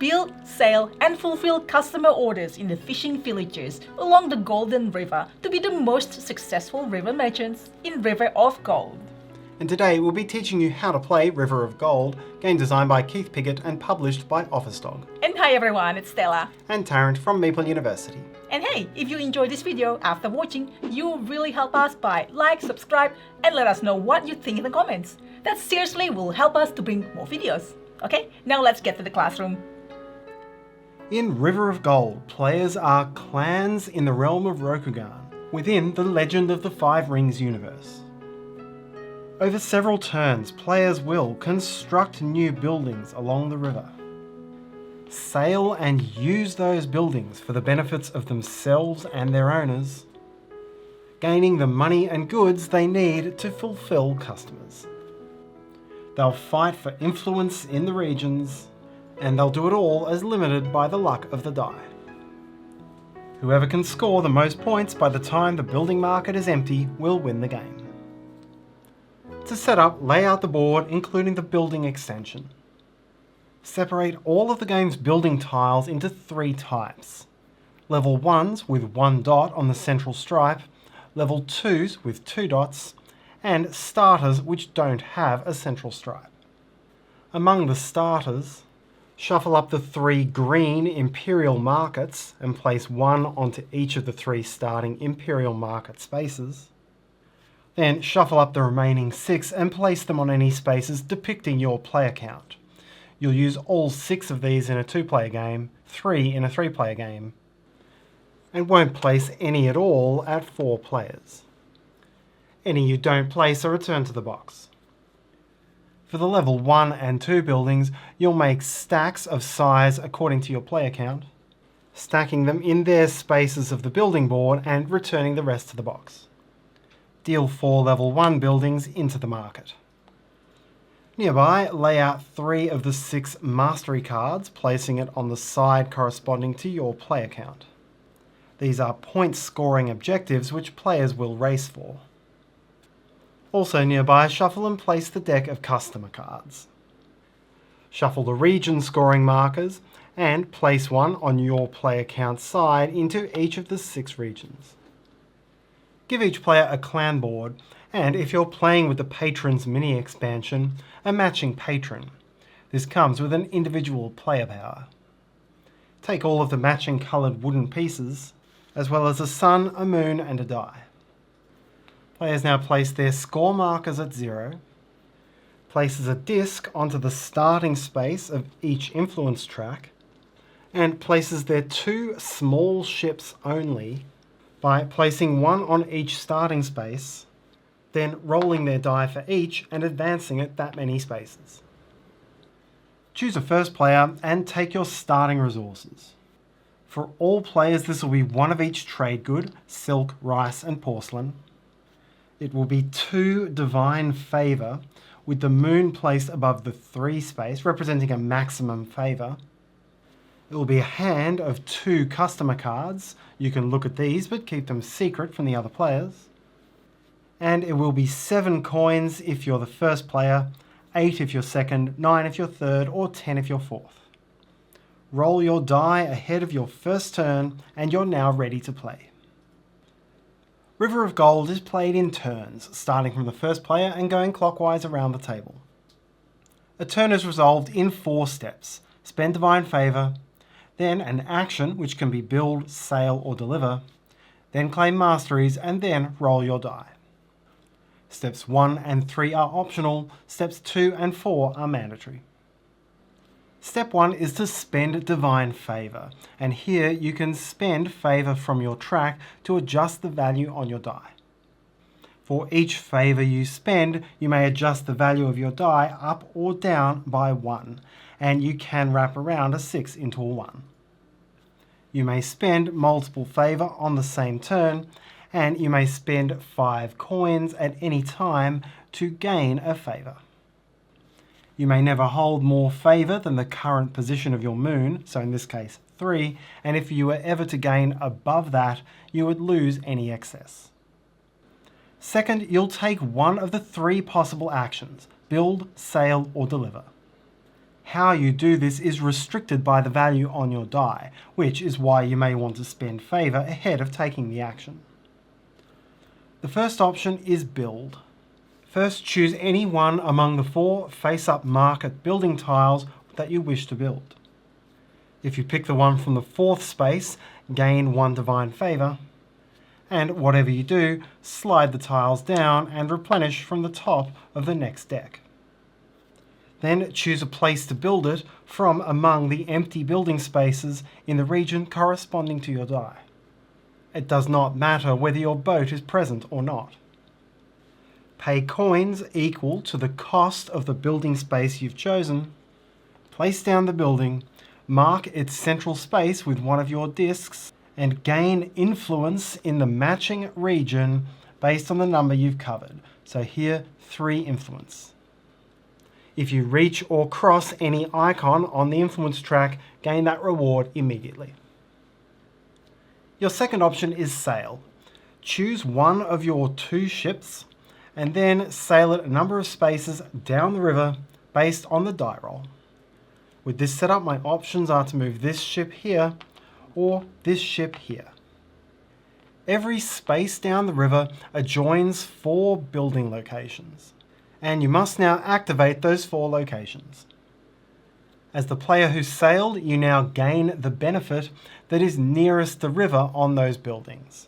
build, sail and fulfill customer orders in the fishing villages along the Golden River to be the most successful river merchants in River of Gold. And today we'll be teaching you how to play River of Gold, game designed by Keith Piggott and published by OfficeDog. And hi everyone, it's Stella. And Tarrant from Meeple University. And hey, if you enjoyed this video after watching, you really help us by like, subscribe and let us know what you think in the comments. That seriously will help us to bring more videos. Okay, now let's get to the classroom. In River of Gold, players are clans in the realm of Rokugan, within the Legend of the Five Rings universe. Over several turns, players will construct new buildings along the river, sail and use those buildings for the benefits of themselves and their owners, gaining the money and goods they need to fulfill customers. They'll fight for influence in the regions, and they'll do it all as limited by the luck of the die. Whoever can score the most points by the time the building market is empty will win the game. To set up, lay out the board, including the building extension. Separate all of the game's building tiles into three types. Level 1s with 1 dot on the central stripe, Level 2s with 2 dots, and starters which don't have a central stripe. Among the starters, shuffle up the 3 green Imperial markets and place 1 onto each of the 3 starting Imperial market spaces. Then shuffle up the remaining 6 and place them on any spaces depicting your player count. You'll use all 6 of these in a 2-player game, 3 in a 3-player game, and won't place any at all at 4 players. Any you don't place are returned to the box. For the level 1 and 2 buildings, you'll make stacks of size according to your player count, stacking them in their spaces of the building board and returning the rest to the box. Deal 4 level 1 buildings into the market. Nearby, lay out 3 of the 6 mastery cards, placing it on the side corresponding to your player count. These are point scoring objectives which players will race for. Also nearby, shuffle and place the deck of customer cards. Shuffle the region scoring markers and place 1 on your player count side into each of the 6 regions. Give each player a clan board, and if you're playing with the Patron's mini expansion, a matching patron. This comes with an individual player power. Take all of the matching coloured wooden pieces, as well as a sun, a moon and a die. Players now place their score markers at 0, places a disc onto the starting space of each influence track, and places their 2 small ships only by placing 1 on each starting space, then rolling their die for each and advancing it that many spaces. Choose a first player and take your starting resources. For all players, this will be 1 of each trade good, silk, rice and porcelain. It will be 2 divine favour, with the moon placed above the 3 space, representing a maximum favour. It will be a hand of 2 customer cards. You can look at these but keep them secret from the other players. And it will be 7 coins if you're the first player, 8 if you're second, 9 if you're third, or 10 if you're fourth. Roll your die ahead of your first turn and you're now ready to play. River of Gold is played in turns, starting from the first player and going clockwise around the table. A turn is resolved in 4 steps. Spend divine favour, then an action which can be build, sail or deliver, then claim masteries and then roll your die. Steps 1 and 3 are optional, steps 2 and 4 are mandatory. Step 1 is to spend divine favour, and here you can spend favour from your track to adjust the value on your die. For each favour you spend, you may adjust the value of your die up or down by 1, and you can wrap around a 6 into a 1. You may spend multiple favour on the same turn, and you may spend 5 coins at any time to gain a favour. You may never hold more favour than the current position of your moon, so in this case 3, and if you were ever to gain above that, you would lose any excess. Second, you'll take 1 of the 3 possible actions, build, sail or deliver. How you do this is restricted by the value on your die, which is why you may want to spend favour ahead of taking the action. The first option is build. First, choose any one among the 4 face-up market building tiles that you wish to build. If you pick the one from the 4th space, gain 1 divine favour, and whatever you do, slide the tiles down and replenish from the top of the next deck. Then choose a place to build it from among the empty building spaces in the region corresponding to your die. It does not matter whether your boat is present or not. Pay coins equal to the cost of the building space you've chosen, place down the building, mark its central space with one of your discs, and gain influence in the matching region based on the number you've covered. So here, 3 influence. If you reach or cross any icon on the influence track, gain that reward immediately. Your second option is sail. Choose one of your 2 ships and then sail it a number of spaces down the river based on the die roll. With this setup, my options are to move this ship here or this ship here. Every space down the river adjoins 4 building locations, and you must now activate those 4 locations. As the player who sailed, you now gain the benefit that is nearest the river on those buildings.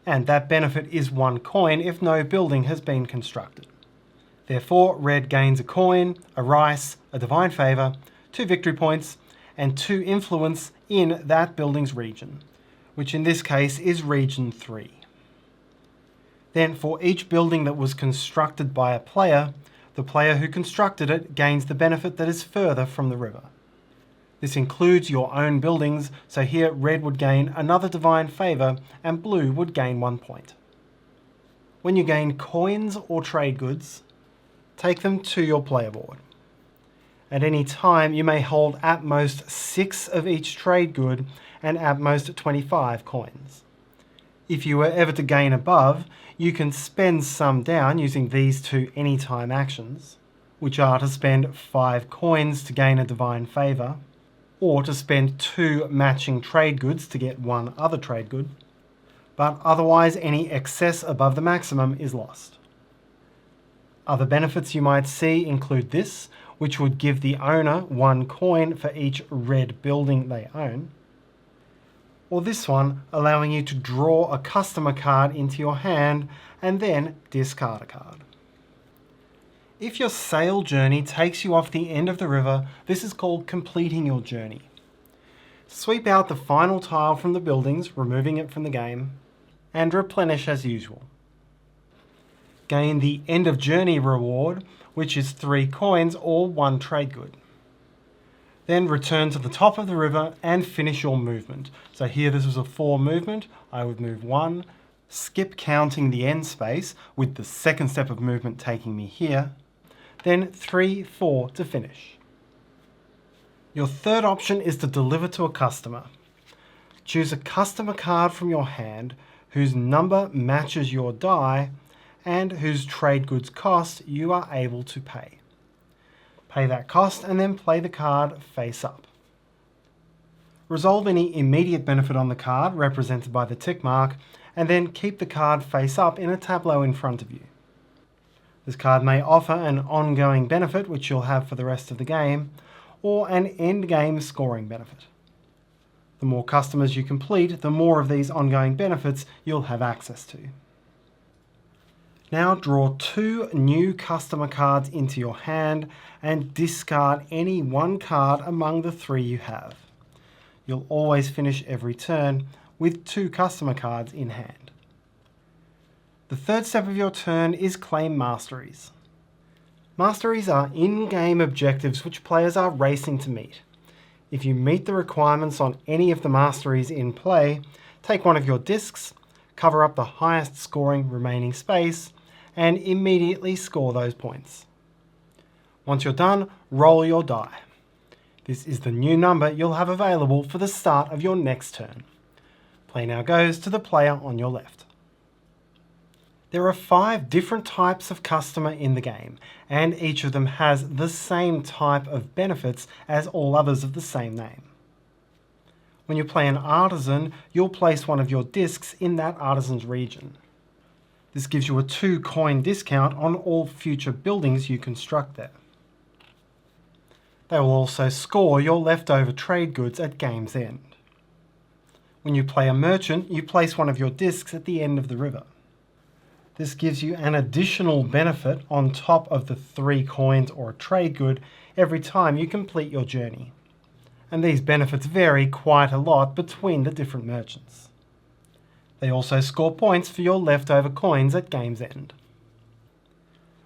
And that benefit is 1 coin if no building has been constructed. Therefore, red gains a coin, a rice, a divine favour, 2 victory points, and 2 influence in that building's region, which in this case is region 3. Then for each building that was constructed by a player, the player who constructed it gains the benefit that is further from the river. This includes your own buildings, so here red would gain another divine favour and blue would gain 1 point. When you gain coins or trade goods, take them to your player board. At any time you may hold at most 6 of each trade good and at most 25 coins. If you were ever to gain above, you can spend some down using these 2 anytime actions, which are to spend 5 coins to gain a divine favour, or to spend 2 matching trade goods to get 1 other trade good, but otherwise any excess above the maximum is lost. Other benefits you might see include this, which would give the owner 1 coin for each red building they own, or this one allowing you to draw a customer card into your hand and then discard a card. If your sail journey takes you off the end of the river, this is called completing your journey. Sweep out the final tile from the buildings, removing it from the game, and replenish as usual. Gain the end of journey reward, which is 3 coins or 1 trade good. Then return to the top of the river and finish your movement. So here this was a 4 movement, I would move 1, skip counting the end space with the second step of movement taking me here, then 3, 4 to finish. Your third option is to deliver to a customer. Choose a customer card from your hand whose number matches your die and whose trade goods cost you are able to pay. Pay that cost and then play the card face up. Resolve any immediate benefit on the card represented by the tick mark and then keep the card face up in a tableau in front of you. This card may offer an ongoing benefit which you'll have for the rest of the game, or an end game scoring benefit. The more customers you complete, the more of these ongoing benefits you'll have access to. Now draw 2 new customer cards into your hand and discard any 1 card among the 3 you have. You'll always finish every turn with 2 customer cards in hand. The third step of your turn is claim Masteries. Masteries are in-game objectives which players are racing to meet. If you meet the requirements on any of the Masteries in play, take one of your discs, cover up the highest scoring remaining space, and immediately score those points. Once you're done, roll your die. This is the new number you'll have available for the start of your next turn. Play now goes to the player on your left. There are 5 different types of customer in the game, and each of them has the same type of benefits as all others of the same name. When you play an artisan, you'll place one of your discs in that artisan's region. This gives you a 2 coin discount on all future buildings you construct there. They will also score your leftover trade goods at game's end. When you play a merchant, you place one of your discs at the end of the river. This gives you an additional benefit on top of the 3 coins or a trade good every time you complete your journey. And these benefits vary quite a lot between the different merchants. They also score points for your leftover coins at game's end.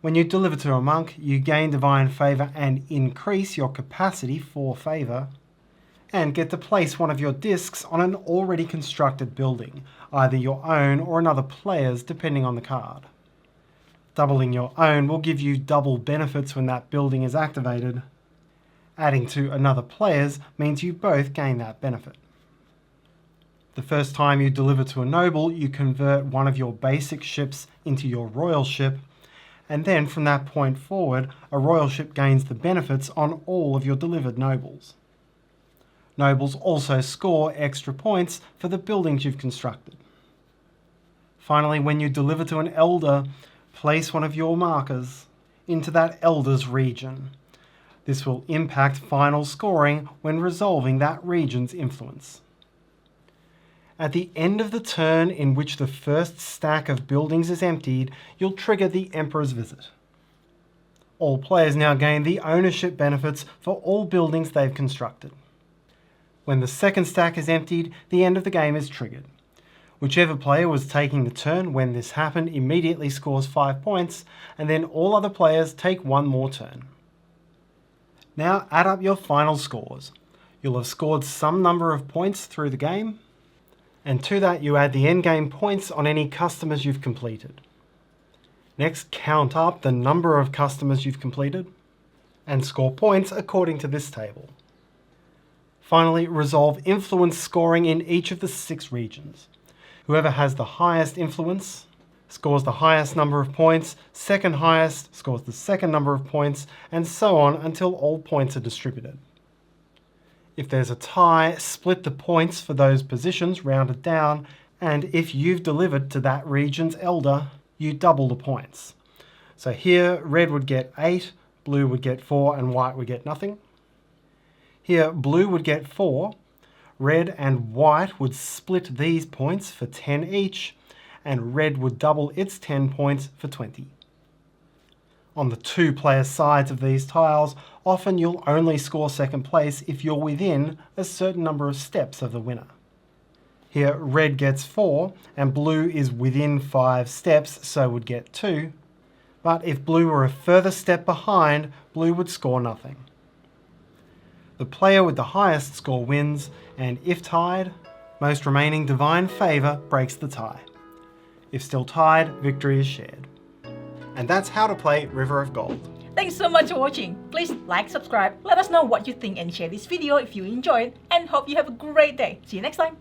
When you deliver to a monk, you gain divine favour and increase your capacity for favour, and get to place one of your discs on an already constructed building, either your own or another player's depending on the card. Doubling your own will give you double benefits when that building is activated. Adding to another player's means you both gain that benefit. The first time you deliver to a noble, you convert one of your basic ships into your royal ship, and then from that point forward, a royal ship gains the benefits on all of your delivered nobles. Nobles also score extra points for the buildings you've constructed. Finally, when you deliver to an elder, place one of your markers into that elder's region. This will impact final scoring when resolving that region's influence. At the end of the turn in which the first stack of buildings is emptied, you'll trigger the Emperor's Visit. All players now gain the ownership benefits for all buildings they've constructed. When the second stack is emptied, the end of the game is triggered. Whichever player was taking the turn when this happened immediately scores 5 points, and then all other players take 1 more turn. Now add up your final scores. You'll have scored some number of points through the game, and to that you add the endgame points on any customers you've completed. Next, count up the number of customers you've completed, and score points according to this table. Finally, resolve influence scoring in each of the 6 regions. Whoever has the highest influence scores the highest number of points, second highest scores the second number of points, and so on until all points are distributed. If there's a tie, split the points for those positions rounded down, and if you've delivered to that region's elder, you double the points. So here, red would get 8, blue would get 4, and white would get nothing. Here, blue would get 4, red and white would split these points for 10 each, and red would double its 10 points for 20. On the 2-player sides of these tiles, often you'll only score second place if you're within a certain number of steps of the winner. Here, red gets 4, and blue is within 5 steps, so would get 2. But if blue were a further step behind, blue would score nothing. The player with the highest score wins, and if tied, most remaining divine favour breaks the tie. If still tied, victory is shared. And that's how to play River of Gold. Thanks so much for watching. Please like, subscribe, let us know what you think and share this video if you enjoyed, and hope you have a great day. See you next time.